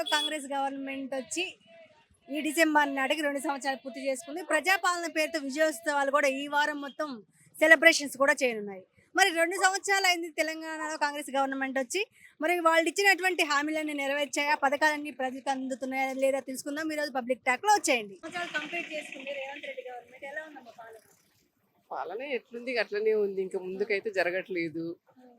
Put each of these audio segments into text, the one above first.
తెలంగాణలో కాంగ్రెస్ గవర్నమెంట్ వచ్చి ఈ డిసెంబర్ నాటికి 2 సంవత్సరాలు పూర్తి చేసుకుంది. ప్రజాపాలన పేరుతో విజయోత్సవాలు కూడా ఈ వారం మొత్తం సెలబ్రేషన్స్ కూడా చేయనున్నాయి. మరి 2 సంవత్సరాలు అయింది తెలంగాణలో కాంగ్రెస్ గవర్నమెంట్ వచ్చి. మరి వాళ్ళు ఇచ్చినటువంటి హామీలన్నీ నెరవేర్చాయా? పథకాలన్నీ ప్రజలకు అందుతున్నాయా లేదా తెలుసుకుందాం ఈరోజు పబ్లిక్ టాక్లో వచ్చేయండి. సంవత్సరాలు కంప్లీట్ చేసుకుంది రేవంత్ రెడ్డి గవర్నమెంట్. ఎలా ఉందమ్మా పాలన? పాలన ఎట్లుంది అట్లనే ఉంది. ఇంకా ముందుకైతే జరగట్లేదు.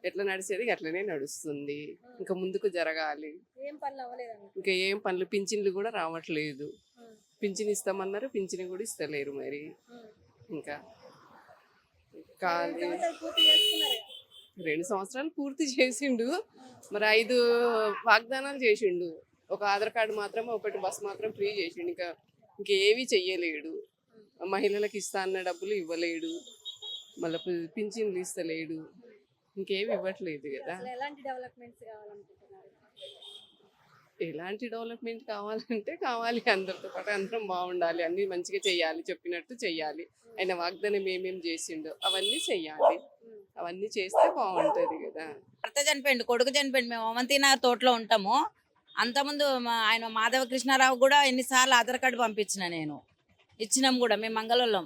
ఎట్లా నడిచేది అట్లనే నడుస్తుంది. ఇంకా ముందుకు జరగాలి. ఏం పనులు అవ్వలేదండి. ఇంకా ఏం పనులు పింఛన్లు కూడా రావట్లేదు. పింఛన్ ఇస్తామన్నారు, పింఛన్ కూడా ఇస్తలేరు. మరి ఇంకా ఖాళీ 2 సంవత్సరాలు పూర్తి చేసిండు. మరి 5 వాగ్దానాలు చేసిండు. ఒక ఆధార్ కార్డు మాత్రం, ఒకటి బస్ మాత్రం ఫ్రీ చేసిండు. ఇంకేవి చెయ్యలేడు. మహిళలకు ఇస్తా అన్న డబ్బులు ఇవ్వలేడు. మళ్ళీ పింఛన్లు ఇస్తలేడు. ఇంకేమి ఇవ్వట్లేదు కదా. ఎలాంటి డెవలప్మెంట్స్ కావాలనుకుంటున్నారు? ఎలాంటి డెవలప్మెంట్ కావాలంటే కావాలి, అందరితో పాటు అందరం బాగుండాలి, అన్ని మంచిగా చెయ్యాలి, చెప్పినట్టు చెయ్యాలి. ఆయన వాగ్దానం ఏమేమి చేసిండో అవన్నీ చెయ్యాలి. అవన్నీ చేస్తే బాగుంటది కదా. భర్త చనిపోయిండు, కొడుకు చనిపోయిండు. మేము అవంతినగర్ తోటలో ఉంటాము. అంతకుముందు ఆయన మాధవ కృష్ణారావు కూడా ఎన్నిసార్లు ఆధార్ కార్డు పంపించిన నేను. ఇచ్చినాం కూడా. మేము మంగళూరులో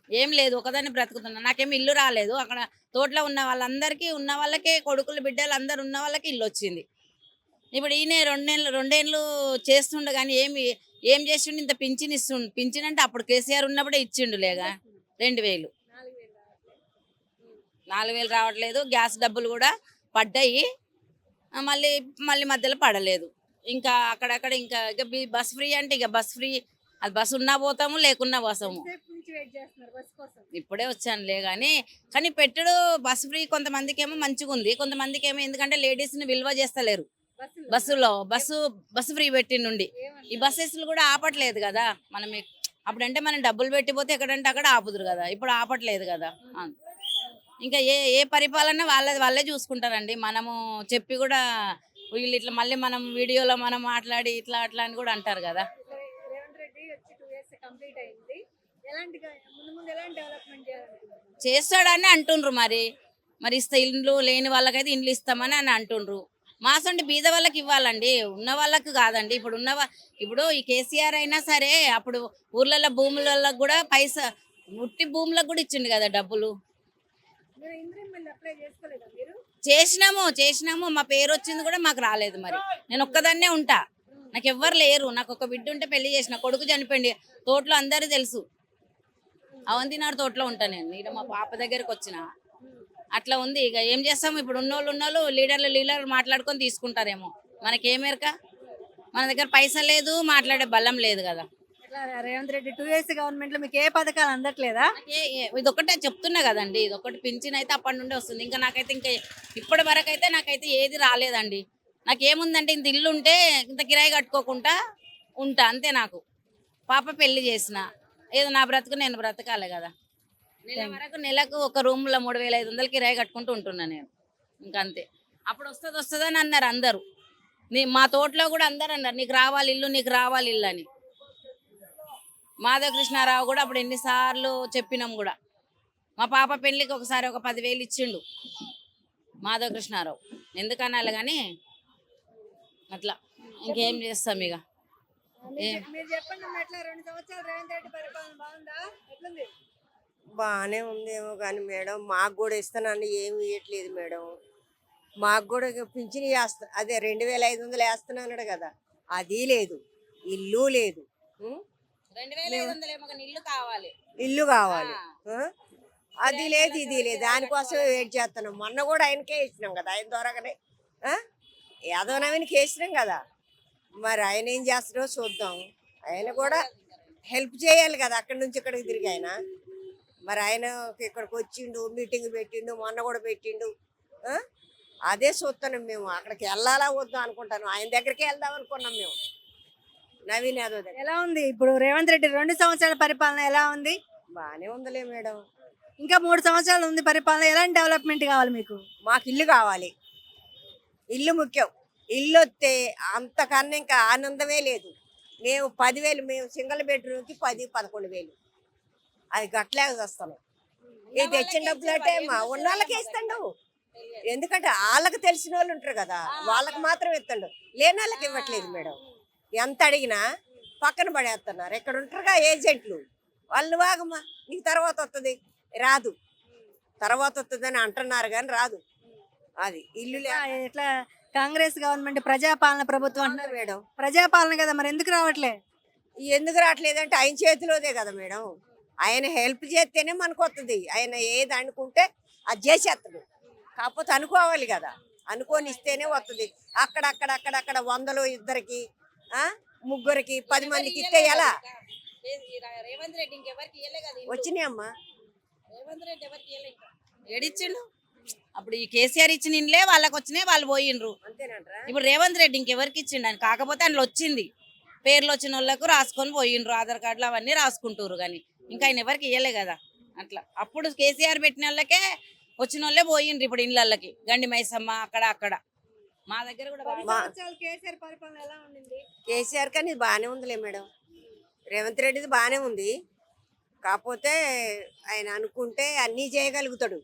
ఏం లేదు, ఒకదాన్ని బ్రతుకుతున్నా. నాకేమి ఇల్లు రాలేదు. అక్కడ తోటలో ఉన్న వాళ్ళందరికీ, ఉన్న వాళ్ళకే, కొడుకులు బిడ్డలు అందరు ఉన్న వాళ్ళకి ఇల్లు వచ్చింది. ఇప్పుడు ఈయన 2 ఏళ్ళు చేస్తుండే కానీ ఏం చేస్తుండే? ఇంత పింఛన్ ఇస్తుండు. పింఛన్ అంటే అప్పుడు కేసీఆర్ ఉన్నప్పుడే ఇచ్చిండు లేగా 2000. 4000 రావట్లేదు. గ్యాస్ డబ్బులు కూడా పడ్డాయి, మళ్ళీ మధ్యలో పడలేదు. ఇంకా అక్కడక్కడ ఇంకా బస్ ఫ్రీ అంటే ఇక బస్ ఫ్రీ. అది బస్సు ఉన్నా పోతాము, లేకున్నా పోతాము. ఇప్పుడే వచ్చానులే కానీ పెట్టుడు బస్సు ఫ్రీ కొంతమందికి ఏమో మంచిగా ఉంది, కొంతమందికి ఏమో ఎందుకంటే లేడీస్ని విలువ చేస్తలేరు. బస్సు ఫ్రీ పెట్టిండి. ఈ బస్సెస్లు కూడా ఆపట్లేదు కదా. అప్పుడంటే మనం డబ్బులు పెట్టిపోతే ఎక్కడంటే అక్కడ ఆపుదురు కదా. ఇప్పుడు ఆపట్లేదు కదా. ఇంకా ఏ పరిపాలన వాళ్ళే చూసుకుంటారండి. మనము చెప్పి కూడా వీళ్ళు ఇట్లా మళ్ళీ మనం వీడియోలో మనం మాట్లాడి ఇట్లా అట్లా అని కూడా అంటారు కదా. చేస్తాడని అంటుండ్రు. మరి ఇస్తే ఇండ్లు లేని వాళ్ళకైతే ఇండ్లు ఇస్తామని అంటుండ్రు. మాసండి బీద వాళ్ళకి ఇవ్వాలండి, ఉన్న వాళ్ళకి కాదండి. ఇప్పుడు ఈ కేసీఆర్ అయినా సరే అప్పుడు ఊర్లలో భూములలో కూడా పైసా ఉట్టి భూములకు కూడా ఇచ్చిండు కదా డబ్బులు. చేసినాము. మా పేరు వచ్చింది కూడా మాకు రాలేదు. మరి నేను ఒక్కదాన్నే ఉంటా, నాకు ఎవ్వరు లేరు. నాకు ఒక బిడ్డ ఉంటే పెళ్లి చేసిన, కొడుకు చనిపోయింది. తోటలో అందరూ తెలుసు. అవంతినాడు తోటలో ఉంటా నేను. ఇక్కడ మా పాప దగ్గరకు వచ్చిన అట్లా ఉంది. ఇక ఏం చేస్తాము? ఇప్పుడు ఉన్నోళ్ళు లీడర్లు మాట్లాడుకొని తీసుకుంటారేమో. మనకేమేరక? మన దగ్గర పైసా లేదు, మాట్లాడే బలం లేదు కదా. రేవంత్ రెడ్డి 2 years గవర్నమెంట్ లో మీకు ఏ పథకాలు అందట్లేదా? ఇదొక్కటే చెప్తున్నా కదండి. ఇదొకటి పింఛన్ అయితే అప్పటి నుండి వస్తుంది. ఇంకా నాకైతే ఇప్పటి వరకు అయితే నాకైతే ఏది రాలేదండి. నాకేముందంటే ఇంత ఇల్లు ఉంటే ఇంత కిరాయి కట్టుకోకుండా ఉంటా అంతే. నాకు పాప పెళ్లి చేసిన, ఏదో నా బ్రతుకు నేను బ్రతకాలి కదా. నెలకు ఒక రూమ్లో 3500 కిరాయి కట్టుకుంటూ ఉంటున్నా నేను. ఇంకంతే. అప్పుడు వస్తుందని అన్నారు అందరూ. మా తోటలో కూడా అందరు అన్నారు నీకు రావాలి ఇల్లు అని. మాధవ కృష్ణారావు కూడా అప్పుడు ఎన్నిసార్లు చెప్పినాం కూడా. మా పాప పెళ్లికి ఒకసారి ఒక 10,000 ఇచ్చిండు మాధవ కృష్ణారావు. ఎందుకనాలి కానీ అట్లా. ఇంకేం చేస్తాం ఇక. బాగానే ఉందేమో కానీ మేడం, మాకు కూడా ఇస్తానని ఏమి ఇవ్వట్లేదు మేడం. మాకు కూడా పింఛన్ అదే 2500 వేస్తున్నాడు కదా, అది లేదు, ఇల్లు లేదు. 2500 ఇల్లు కావాలి, అది లేదు, ఇది లేదు. దానికోసమే వెయిట్ చేస్తున్నాం. మొన్న కూడా ఆయనకే ఇచ్చినాం కదా, ఆయన ద్వారానే యాదవ్ నవీన్కి వేసినాం కదా. మరి ఆయన ఏం చేస్తాడో చూద్దాం. ఆయన కూడా హెల్ప్ చేయాలి కదా, అక్కడి నుంచి ఇక్కడికి తిరిగి ఆయన. మరి ఆయన ఇక్కడికి వచ్చిండు, మీటింగ్ పెట్టిండు, మొన్న కూడా పెట్టిండు. అదే చూస్తున్నాం మేము. అక్కడికి వెళ్ళాలా వద్దాం అనుకుంటాను. ఆయన దగ్గరికి వెళ్దాం అనుకున్నాం మేము. నవీన్ యాదవ్ దగ్గర. ఎలా ఉంది ఇప్పుడు రేవంత్ రెడ్డి 2 సంవత్సరాల పరిపాలన ఎలా ఉంది? బాగానే ఉందిలే మేడం. ఇంకా 3 సంవత్సరాలు ఉంది పరిపాలన. ఎలాంటి డెవలప్మెంట్ కావాలి మీకు? మాకు ఇల్లు కావాలి, ఇల్లు ముఖ్యం. ఇల్లు వస్తే అంతకన్నా ఇంకా ఆనందమే లేదు. మేము 10,000, మేము సింగిల్ బెడ్రూమ్కి 10-11,000 అది గట్లే వస్తాను. ఇది తెచ్చిన డబ్బులు అంటే మా ఉన్న వాళ్ళకే ఇస్తాడు. ఎందుకంటే వాళ్ళకి తెలిసిన వాళ్ళు ఉంటారు కదా, వాళ్ళకి మాత్రం ఇస్తాడు, లేని వాళ్ళకి ఇవ్వట్లేదు మేడం. ఎంత అడిగినా పక్కన పడేస్తున్నారు. ఇక్కడ ఉంటారుగా ఏజెంట్లు, వాళ్ళు వాగమ్మా నీకు తర్వాత వస్తుంది, రాదు, తర్వాత వస్తుంది అని అంటున్నారు కానీ రాదు. అది ఇల్లు ఇట్లా కాంగ్రెస్ గవర్నమెంట్ ప్రజాపాలన ప్రభుత్వం అంటున్నారు. మేడం ప్రజాపాలన కదా, మరి ఎందుకు రావట్లే? ఎందుకు రావట్లేదంటే ఆయన చేతిలోదే కదా మేడం. ఆయన హెల్ప్ చేస్తేనే మనకు వస్తుంది. ఆయన ఏది అనుకుంటే అది చేసేస్తాడు. కాకపోతే అనుకోవాలి కదా, అనుకొని ఇస్తేనే వస్తుంది. అక్కడక్కడ వందలు ఇద్దరికి, ముగ్గురికి, 10 మందికి ఇస్తే ఎలా రేవంత్ రెడ్డి ఇంకెవరికి ఇయ్యలే కదా ఇల్లు. వచ్చినాయమ్మా? రేవంత్ రెడ్డి ఎవరికి ఇయ్యలే ఇంకా. ఏడిచ్చిండు అప్పుడు ఈ కేసీఆర్ ఇచ్చిన ఇండ్లే వాళ్ళకి వచ్చినాయి, వాళ్ళు పోయిండ్రు. అంతేనంటారా? ఇప్పుడు రేవంత్ రెడ్డి ఇంకెవరికి ఇచ్చిండు అని, కాకపోతే అందులో వచ్చింది పేర్లు వచ్చిన వాళ్ళకు రాసుకొని పోయిండ్రు, ఆధార్ కార్డులు అవన్నీ రాసుకుంటారు కానీ ఇంకా ఆయన ఎవరికి ఇయ్యలే కదా. అట్లా అప్పుడు కేసీఆర్ పెట్టిన వాళ్ళకే వచ్చిన వాళ్ళే పోయిండ్రు ఇప్పుడు ఇళ్ళకి, గండి మైసమ్మ అక్కడ మా దగ్గర కూడా కేసీఆర్ పరిపాలన ఎలా ఉండింది? కేసీఆర్ కానీ ఇది బాగానే ఉందిలే మేడం. రేవంత్ రెడ్డిది బాగానే ఉంది. కాకపోతే ఆయన అనుకుంటే అన్నీ చేయగలుగుతాడు.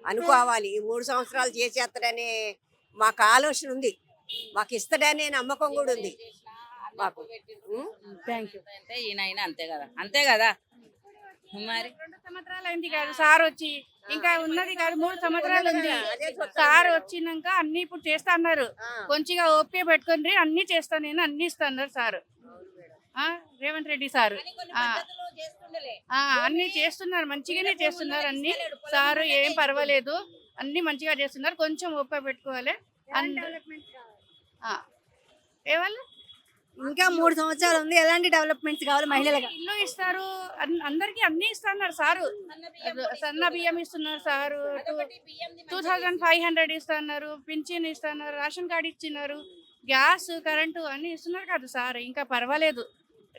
అనుకోవాలి, ఈ 3 సంవత్సరాలు చేసేస్తాడనే మాకు ఆలోచన ఉంది, మాకు ఇస్తాడనే నమ్మకం కూడా ఉంది మాకు. Thank you. అంటే ఈయన అంతే కదా మరి 2 సంవత్సరాలు అయింది కాదు సార్ వచ్చి, ఇంకా ఉన్నది కాదు 3 సంవత్సరాలు ఉంది. సార్ వచ్చినాక అన్ని ఇప్పుడు చేస్తా అన్నారు. కొంచెంగా ఓపిక పెట్టుకొని అన్ని చేస్తా, నేను అన్ని ఇస్తా అన్నారు సార్. రేవంత్ రెడ్డి సార్ అన్ని చేస్తున్నారు, మంచిగానే చేస్తున్నారు అన్ని. సార్ ఏం పర్వాలేదు, అన్ని మంచిగా చేస్తున్నారు. కొంచెం ఓపిక పెట్టుకోవాలి. ఏవాళ్ళు ఇంకా 3 సంవత్సరాలు ఉంది, ఎలాంటి డెవలప్మెంట్స్ కావాలి మహిళలకు? ఇల్లు ఇస్తారు, అందరికి అన్ని ఇస్తున్నారు సారు. సన్న బియ్యం ఇస్తున్నారు సారు, 2500 ఇస్తున్నారు, పింఛన్ ఇస్తున్నారు, రేషన్ కార్డు ఇచ్చినారు, గ్యాస్ కరెంటు అన్ని ఇస్తున్నారు కదా సార్. ఇంకా పర్వాలేదు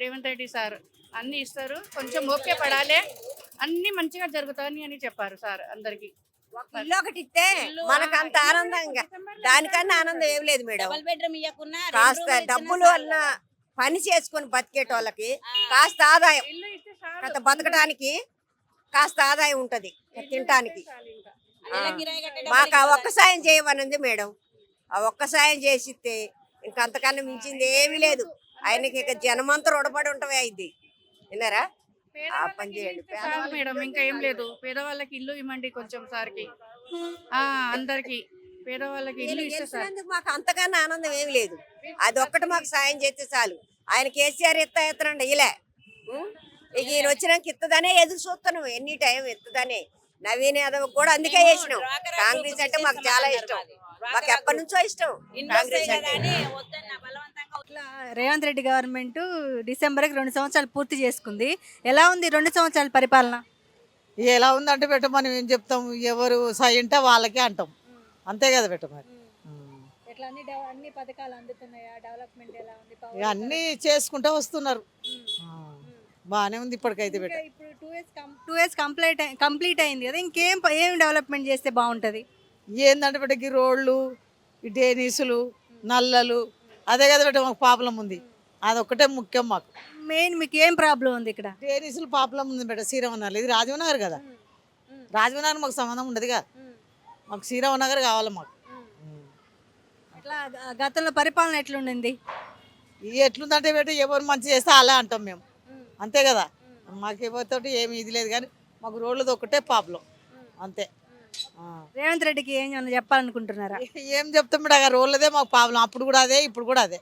రేవంత్ రెడ్డి సార్ అన్ని ఇస్తారు. కొంచెం ఓకే పడాలి, అన్ని మంచిగా జరుగుతాయని అని చెప్పారు సార్ అందరికి. ఇల్లు ఒకటి ఇస్తే మనకు అంత ఆనందంగా, దానికన్నా ఆనందం ఏం లేదు మేడం. డబుల్ బెడ్రూమ్ ఇవ్వకున్నా కాస్త డబ్బులు అన్న పని చేసుకొని బతికేటోళ్ళకి కాస్త ఆదాయం, ఇల్లు ఇస్తే కాస్త బతకడానికి కాస్త ఆదాయం ఉంటది, తినటానికి. మాకు ఆ ఒక్క సాయం చేయమనింది మేడం. ఆ ఒక్క సాయం చేసిస్తే ఇంకంతకన్నా మించింది ఏమీ లేదు. ఆయనకి ఇక జనమంతా రుణపడి ఉంటమే అయింది. విన్నారా? ఆ పని చేయండి మేడం, ఇంకా ఏం లేదు. పేదవాళ్ళకి ఇల్లు ఇవ్వండి కొంచెం సార్కి, అందరికి పేదవాళ్ళకి ఇల్లు ఇస్తే సార్. మాకు అంతకన్నా ఆనందం ఏమి లేదు. అది ఒక్కటి మాకు సాయం చేస్తే చాలు. ఆయన కేసీఆర్ ఎత్తానండి ఇలా ఇక ఈయన వచ్చినాక ఇత్తదనే ఎదురు చూస్తున్నాం, ఎన్ని టైం ఇత్తదనే. నవీన్ యాదవ్ కూడా అందుకే చేసినాం. కాంగ్రెస్ అంటే మాకు చాలా ఇష్టం, మాకు ఎప్పటి నుంచో ఇష్టం కాంగ్రెస్ అంటే. ఇట్లా రేవంత్ రెడ్డి గవర్నమెంట్ డిసెంబర్కి 2 సంవత్సరాలు పూర్తి చేసుకుంది. ఎలా ఉంది 2 సంవత్సరాల పరిపాలన? ఎలా ఉందంటే పెట్ట మనం ఏం చెప్తాం, ఎవరు సైంటే వాళ్ళకే అంటాం, అంతే కదా పెట్ట మరి. ఎట్లా అన్ని పథకాలు అందుతున్నాయా? డెవలప్మెంట్ ఎలా ఉంది? ఇక అన్నీ చేసుకుంటూ వస్తున్నారు, బాగానే ఉంది ఇప్పటికైతే పెట్ట. ఇప్పుడు 2 years కంప్లీట్ అయింది కదా, ఏం డెవలప్మెంట్ చేస్తే బాగుంటది? ఏందంటే పెట్టకి రోడ్లు, ఈ డ్రైనేజీలు, నల్లలు, అదే కదా పెట్ట మాకు ప్రాబ్లం ఉంది. అదొక్కటే ముఖ్యం మాకు. మెయిన్ మీకు ఏం ప్రాబ్లం ఉంది ఇక్కడ? డ్రైనేజీలు ప్రాబ్లం ఉంది పెట్ట. శ్రీరామనగర్, ఇది రాజీవ్నగర్ కదా, రాజీవ్నగర్ మాకు సంబంధం ఉండదుగా, మాకు శ్రీరామనగర్ కావాలి మాకు. ఇట్లా గతంలో పరిపాలన ఎట్లుండింది? ఎట్లుందంటే పెట్ట ఎవరు మంచి చేస్తే అలా అంటాం మేము, అంతే కదా. మాకు ఎవరితోటి ఏమి ఇది లేదు కానీ మాకు రోడ్లది ఒక్కటే ప్రాబ్లం అంతే. రేవంత్ రెడ్డికి ఏం చెప్పాలనుకుంటున్నారా? ఏం చెప్తాం మేడం, రోడ్లదే మాకు ప్రాబ్లం. అప్పుడు కూడా అదే, ఇప్పుడు కూడా అదే.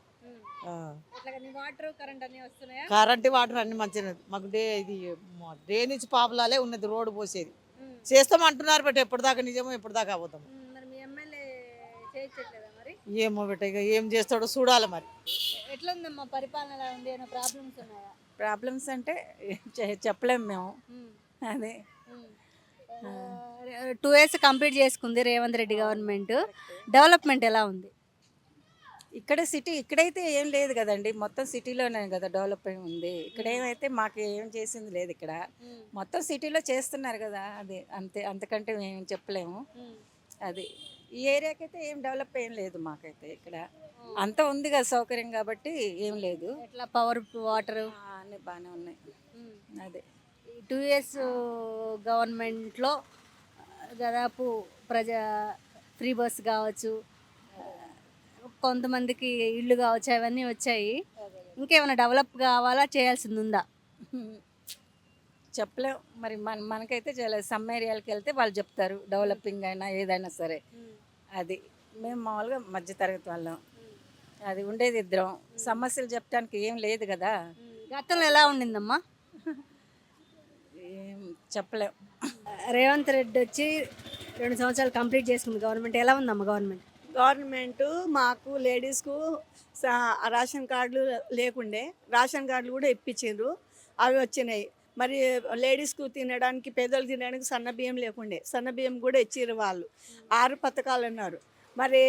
కరెంట్ వాటర్ అన్ని మంచిగా మాకు. ఇది డ్రైనేజ్ ప్రాబ్లాలే ఉన్నది, రోడ్డు పోసేది చేస్తాం అంటున్నారు బట్ ఎప్పటిదాకా నిజమో ఎప్పటిదాకా అబద్ధం ఏమో బెట్ట. ఇక ఏం చేస్తాడో చూడాలి మరి. ఎట్లుందమ్మా పరిపాలన? ఎలా ఉంది? ఏమైనా ప్రాబ్లమ్స్ ఉన్నాయా? ప్రాబ్లమ్స్ అంటే చెప్పలేము మేము. అదే 2 years కంప్లీట్ చేసుకుంది రేవంత్ రెడ్డి గవర్నమెంట్. డెవలప్మెంట్ ఎలా ఉంది? ఇక్కడ ఇక్కడైతే ఏం లేదు కదండి, మొత్తం సిటీలోనే కదా డెవలప్ అయి ఉంది. ఇక్కడ ఏమైతే మాకు ఏం చేసింది లేదు, ఇక్కడ మొత్తం సిటీలో చేస్తున్నారు కదా, అదే అంతే. అంతకంటే మేము చెప్పలేము. అది ఈ ఏరియాకి అయితే ఏం డెవలప్ ఏం లేదు మాకైతే. ఇక్కడ అంత ఉంది కదా సౌకర్యం, కాబట్టి ఏం లేదు. ఎట్లా పవర్, వాటర్ అన్నీ బాగానే ఉన్నాయి. అదే 2 years గవర్నమెంట్లో దాదాపు ఫ్రీ బస్ కావచ్చు, కొంతమందికి ఇల్లు కావచ్చు, అవన్నీ వచ్చాయి. ఇంకేమైనా డెవలప్ కావాలా, చేయాల్సింది ఉందా? చెప్పలేం మరి మనకైతే చేయలేదు. సమ్ ఏరియాలకు వెళ్తే వాళ్ళు చెప్తారు డెవలపింగ్ అయినా ఏదైనా సరే. అది మేము మామూలుగా మధ్యతరగతి వాళ్ళం, అది ఉండేది ఇద్దరం, సమస్యలు చెప్పడానికి ఏం లేదు కదా. గతంలో ఎలా ఉండిందమ్మా? ఏం చెప్పలేం. రేవంత్ రెడ్డి వచ్చి 2 సంవత్సరాలు కంప్లీట్ చేసుకుంది గవర్నమెంట్. ఎలా ఉందమ్మా గవర్నమెంట్? గవర్నమెంట్ మాకు లేడీస్కు రేషన్ కార్డులు లేకుండే, రేషన్ కార్డులు కూడా ఇప్పించిండ్రు, అవి వచ్చినాయి. మరి లేడీస్కు తినడానికి, పేదలు తినడానికి సన్న బియ్యం లేకుండే, సన్న బియ్యం కూడా ఇచ్చిర్రు వాళ్ళు. 6 పథకాలు అన్నారు. మరి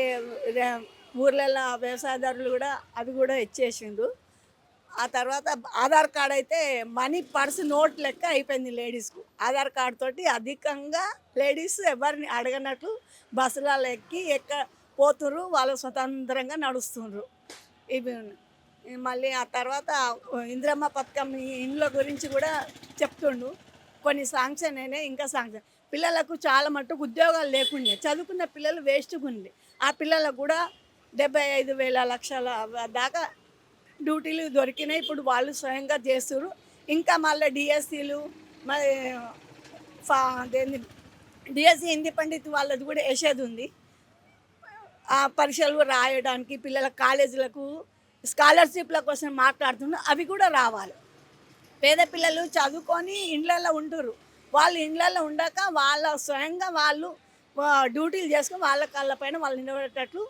ఊర్లలో వ్యవసాయదారులు కూడా అవి కూడా ఇచ్చేసిండ్రు. ఆ తర్వాత ఆధార్ కార్డ్ అయితే మనీ పర్స్ నోట్ లెక్క అయిపోయింది లేడీస్కు. ఆధార్ కార్డ్ తోటి అధికంగా లేడీస్ ఎవరిని అడగనట్లు బస్సులలో ఎక్కి పోతుర్రు, వాళ్ళు స్వతంత్రంగా నడుస్తుండ్రు. ఇవి మళ్ళీ ఆ తర్వాత ఇందిరమ్మ పథకం ఇండ్ల గురించి కూడా చెప్తుండు. కొన్ని శాంక్షన్ అయినాయి, ఇంకా శాంక్షన్. పిల్లలకు చాలా మట్టుకు ఉద్యోగాలు లేకుండే, చదువుకున్న పిల్లలు వేస్ట్గా ఉంది. ఆ పిల్లలకు కూడా 75,000 లక్షల దాకా డ్యూటీలు దొరికినాయి. ఇప్పుడు వాళ్ళు స్వయంగా చేస్తున్నారు. ఇంకా మళ్ళీ డిఎస్సీలు, మరి డిఎస్సి హిందీ పండిత్ వాళ్ళది కూడా వేసేది ఉంది. ఆ పరీక్షలు రాయడానికి పిల్లల కాలేజీలకు స్కాలర్షిప్ల కోసం మాట్లాడుతున్నారు, అవి కూడా రావాలి. పేద పిల్లలు చదువుకొని ఇండ్లలో ఉంటురు, వాళ్ళు ఇండ్లలో ఉండక వాళ్ళ స్వయంగా వాళ్ళు డ్యూటీలు చేసుకొని వాళ్ళ కళ్ళపైన వాళ్ళు నిలబడేటట్లు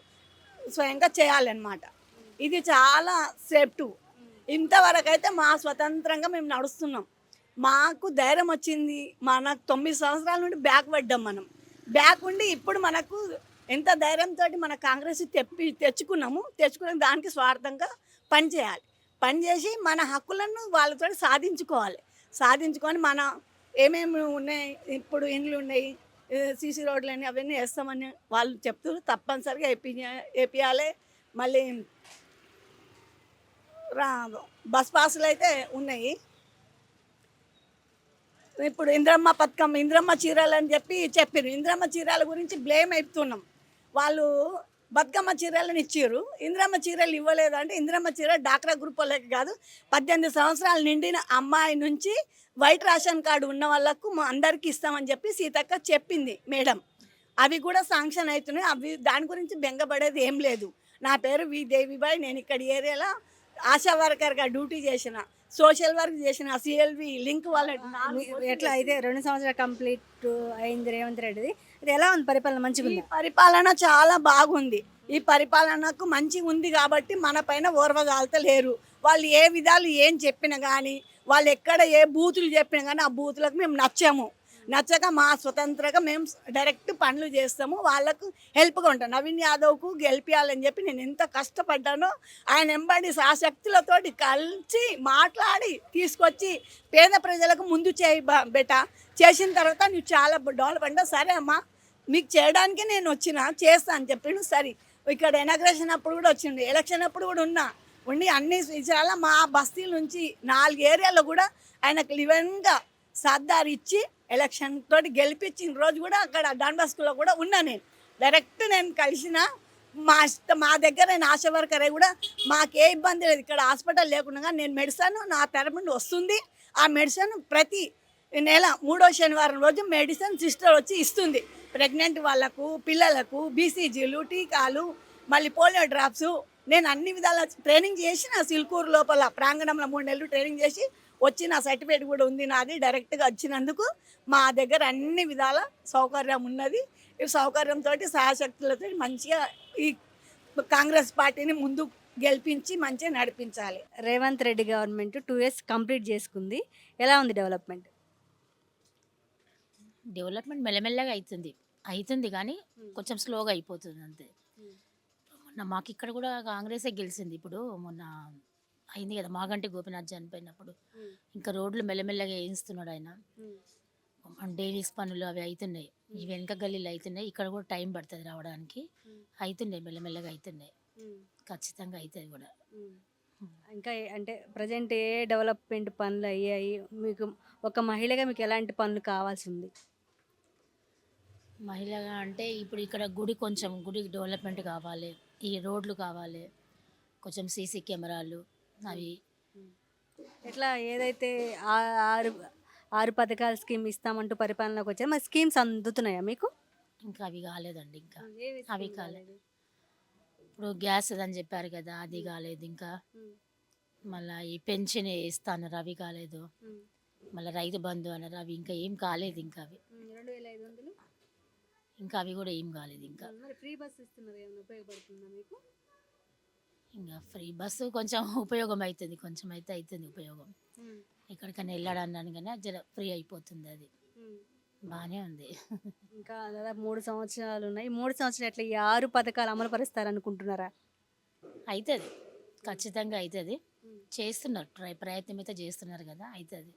స్వయంగా చేయాలన్నమాట. ఇది చాలా సేఫ్టు. ఇంతవరకు అయితే మా స్వతంత్రంగా మేము నడుస్తున్నాం, మాకు ధైర్యం వచ్చింది. మనకు 9 సంవత్సరాల నుండి బ్యాక్ పడ్డాం, మనం బ్యాక్ ఉండి ఇప్పుడు మనకు ఎంత ధైర్యంతో మన కాంగ్రెస్ తెచ్చుకున్న దానికి స్వార్థంగా పనిచేయాలి. పనిచేసి మన హక్కులను వాళ్ళతో సాధించుకొని మన ఏమేమి ఉన్నాయి, ఇప్పుడు ఇండ్లు ఉన్నాయి, సీసీ రోడ్లు అని అవన్నీ వేస్తామని వాళ్ళు చెప్తున్నారు. తప్పనిసరిగా వేపియాలి. మళ్ళీ బస్ పాసులు అయితే ఉన్నాయి. ఇప్పుడు ఇందిరమ్మ పథకం, ఇందిరమ్మ చీరలు అని చెప్పారు. ఇందిరమ్మ చీరల గురించి బ్లేమ్ అయిపోతున్నాం. వాళ్ళు బతుకమ్మ చీరలను ఇచ్చారు, ఇందిరమ్మ చీరలు ఇవ్వలేదు. అంటే ఇందిరమ్మ చీర డాక్రా గ్రూప్ వాళ్ళకి కాదు, 18 సంవత్సరాలు నిండిన అమ్మాయి నుంచి వైట్ రేషన్ కార్డు ఉన్న వాళ్ళకు అందరికీ ఇస్తామని చెప్పి సీతక్క చెప్పింది మేడం. అవి కూడా శాంక్షన్ అవుతున్నాయి. అవి దాని గురించి బెంగపడేది ఏం లేదు. నా పేరు వి దేవిబాయ్, నేను ఇక్కడ ఏరియాలో ఆశా వర్కర్గా డ్యూటీ చేసిన, సోషల్ వర్క్ చేసిన, సిఎల్వి లింక్ వాళ్ళ. ఎట్లా అయితే 2 సంవత్సరాలు కంప్లీట్ అయింది రేవంత్ రెడ్డిది, ఇది ఎలా ఉంది పరిపాలన? మంచిగా ఉంది. పరిపాలన చాలా బాగుంది. ఈ పరిపాలనకు మంచిగా ఉంది కాబట్టి మన పైన ఓర్వగాల్తలేరు. వాళ్ళు ఏ విధాలు ఏం చెప్పినా కానీ, వాళ్ళు ఎక్కడ ఏ బూతులు చెప్పినా కానీ ఆ బూతులకు మేము నచ్చక మా స్వతంత్రంగా మేము డైరెక్ట్ పనులు చేస్తాము, వాళ్ళకు హెల్ప్గా ఉంటాం. నవీన్ యాదవ్కు గెలిపించాలని చెప్పి నేను ఎంత కష్టపడ్డానో, ఆయన ఎంబడి ఆసక్తులతోటి కలిసి మాట్లాడి తీసుకొచ్చి పేద ప్రజలకు ముందు చేసిన తర్వాత నువ్వు చాలా డెవలప్ అంటే, సరే అమ్మా మీకు చేయడానికి నేను చేస్తా అని చెప్పిండు. సరే, ఇక్కడ ఇనాగ్రేషన్ అప్పుడు కూడా వచ్చిండు, ఎలక్షన్ అప్పుడు కూడా ఉండి అన్ని విషయాల మా బస్తీల నుంచి 4 ఏరియాలో కూడా ఆయనకు లివెన్గా సర్దార్ ఇచ్చి ఎలక్షన్ తోటి గెలిపించిన రోజు కూడా అక్కడ డాన్ బాస్కోలో కూడా నేను డైరెక్ట్ కలిసిన. మా దగ్గర నేను ఆశా వర్కరే కూడా మాకే ఇబ్బంది లేదు. ఇక్కడ హాస్పిటల్ లేకుండా నేను మెడిసిన్ నా తరపు నుండి వస్తుంది. ఆ మెడిసిన్ ప్రతి నెల 3వ శనివారం రోజు మెడిసిన్ సిస్టర్ వచ్చి ఇస్తుంది. ప్రెగ్నెంట్ వాళ్ళకు, పిల్లలకు బీసీజీలు, టీకాలు, మళ్ళీ పోలియో డ్రాప్స్. నేను అన్ని విధాల ట్రైనింగ్ చేసి నా సిల్కూరు లోపల ప్రాంగణంలో 3 నెలలు ట్రైనింగ్ చేసి వచ్చి నా సర్టిఫికేట్ కూడా ఉంది నాది. డైరెక్ట్గా వచ్చినందుకు మా దగ్గర అన్ని విధాల సౌకర్యం ఉన్నది. ఈ సౌకర్యంతో సహాశక్తులతో మంచిగా ఈ కాంగ్రెస్ పార్టీని ముందు గెలిపించి మంచిగా నడిపించాలి. Revanth Reddy government 2 years complete చేసుకుంది, ఎలా ఉంది డెవలప్మెంట్? డెవలప్మెంట్ మెల్లమెల్లగా అవుతుంది కానీ కొంచెం స్లోగా అయిపోతుంది అంతే. మొన్న మాకు ఇక్కడ కూడా కాంగ్రెసే గెలిచింది. ఇప్పుడు మొన్న అయింది కదా, మాగంటి గోపినాథ్ చనిపోయినప్పుడు ఇంకా రోడ్లు మెల్లమెల్లగా వేయిస్తున్నాడు ఆయన. డైలీస్ పనులు అవి అవుతున్నాయి, ఈ వెనక గల్లీలు అవుతున్నాయి. ఇక్కడ కూడా టైం పడుతుంది రావడానికి, అవుతున్నాయి మెల్లమెల్లగా అవుతున్నాయి, ఖచ్చితంగా అవుతుంది కూడా. ఇంకా అంటే ప్రజెంట్ ఏ డెవలప్మెంట్ పనులు అయ్యాయి? మీకు ఒక మహిళగా మీకు ఎలాంటి పనులు కావాల్సి ఉంది? మహిళగా అంటే ఇప్పుడు ఇక్కడ గుడి డెవలప్మెంట్ కావాలి, ఈ రోడ్లు కావాలి, కొంచెం సీసీ కెమెరాలు అవి. ఎట్లా ఏదైతే ఆరు ఆరు పథకాల స్కీమ్ ఇస్తామంటూ పరిపాలనలోకి వచ్చారు, మరి స్కీమ్స్ అందుతున్నాయా మీకు? ఇంకా అవి కాలేదండి, ఇంకా ఏవి అవి scheme కాలేదు. ఇప్పుడు గ్యాస్ అని చెప్పారు కదా, అది కాలేదు ఇంకా. ఉమ్, మళ్ళీ ఈ పెన్షన్ ఇస్తాన్నారు, అవి కాలేదు. ఉమ్, మళ్ళీ రైతు బంధు అన్నారు, అవి ఇంకా ఏం కాలేదు. ఇంకా అవి 2500. ఇంకా అవి కూడా ఏం కాలేదు ఇంకా. మరి ఫ్రీ బస్ ఇస్తున్నారు, ఏమైనా ఉపయోగపడుతుందా మీకు? ఇంకా ఫ్రీ బస్సు కొంచెం ఉపయోగం అవుతుంది, కొంచెం అయితే అవుతుంది ఉపయోగం. ఉమ్, ఎక్కడికైనా వెళ్ళడానికి కానీ జర ఫ్రీ అయిపోతుంది, అది ఉమ్. బాగానే ఉంది. ఇంకా దాదాపు 3 సంవత్సరాలు ఉన్నాయి. 3 సంవత్సరాలు ఎట్లా ఈ 6 పథకాలు అమలు పరుస్తారనుకుంటున్నారా? అవుతుంది, ఖచ్చితంగా అవుతుంది. చేస్తున్నారు, ప్రయత్నం అయితే చేస్తున్నారు కదా, అవుతుంది.